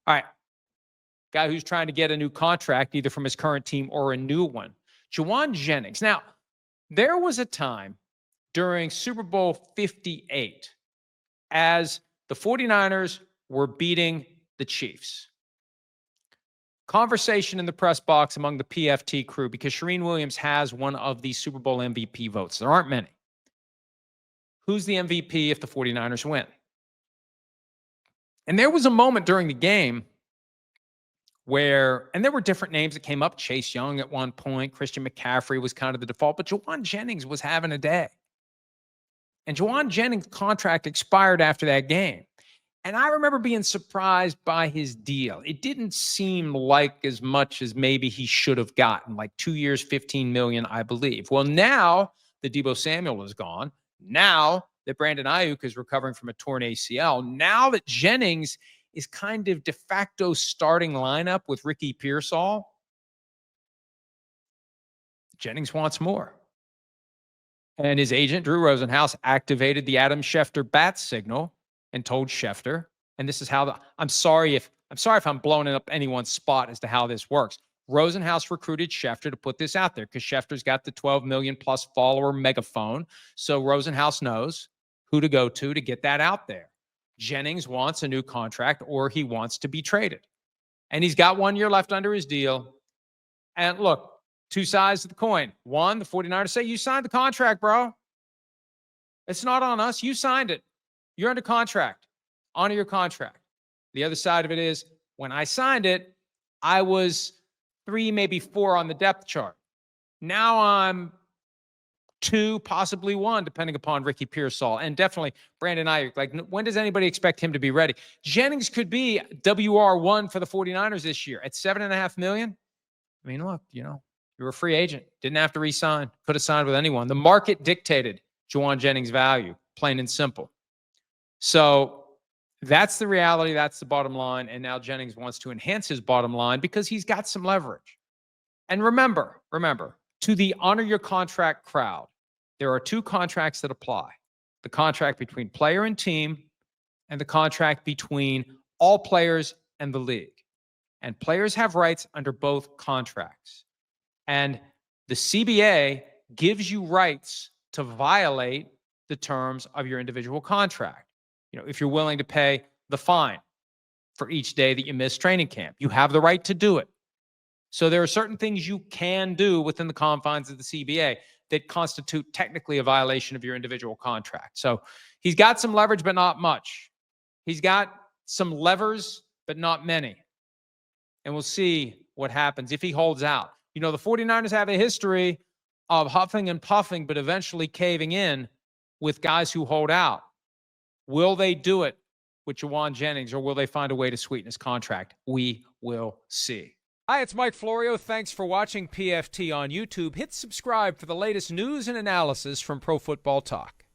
All right. Guy who's trying to get a new contract, either from his current team or a new one. Jauan Jennings. Now, there was a time during Super Bowl 58 as the 49ers were beating the Chiefs. Conversation in the press box among the PFT crew, because Shereen Williams has one of the Super Bowl MVP votes. There aren't many. Who's the MVP if the 49ers win? And there was a moment during the game where, and there were different names that came up. Chase Young at one point, Christian McCaffrey was kind of the default, but Jauan Jennings was having a day. And Jauan Jennings' contract expired after that game. And I remember being surprised by his deal. It didn't seem like as much as maybe he should have gotten, like 2 years, $15 million, I believe. Well, now that Deebo Samuel is gone, now that Brandon Ayuk is recovering from a torn ACL, now that Jennings is kind of de facto starting lineup with Ricky Pearsall, Jennings wants more. And his agent, Drew Rosenhaus, activated the Adam Schefter bat signal and told Schefter, and this is how I'm sorry if I'm blowing up anyone's spot as to how this works. Rosenhaus recruited Schefter to put this out there because Schefter's got the 12 million plus follower megaphone. So Rosenhaus knows who to go to get that out there. Jennings wants a new contract or he wants to be traded. And he's got 1 year left under his deal. And look, two sides of the coin. One, the 49ers say, you signed the contract, bro. It's not on us. You signed it. You're under contract. Honor your contract. The other side of it is, when I signed it, I was 3, maybe 4 on the depth chart. Now I'm 2, possibly 1, depending upon Ricky Pearsall and definitely Brandon Ayuk. Like, when does anybody expect him to be ready? Jennings could be WR1 for the 49ers this year at $7.5 million. I mean, look, you're a free agent. Didn't have to re-sign. Could have signed with anyone. The market dictated Jauan Jennings' value, plain and simple. So that's the reality. That's the bottom line. And now Jennings wants to enhance his bottom line because he's got some leverage. And remember, to the honor your contract crowd, there are 2 contracts that apply. The contract between player and team and the contract between all players and the league. And players have rights under both contracts. And the CBA gives you rights to violate the terms of your individual contract. If you're willing to pay the fine for each day that you miss training camp, you have the right to do it. So there are certain things you can do within the confines of the CBA that constitute technically a violation of your individual contract. So he's got some leverage, but not much. He's got some levers, but not many. And we'll see what happens if he holds out. The 49ers have a history of huffing and puffing, but eventually caving in with guys who hold out. Will they do it with Jauan Jennings, or will they find a way to sweeten his contract? We will see. Hi, it's Mike Florio. Thanks for watching PFT on YouTube. Hit subscribe for the latest news and analysis from Pro Football Talk.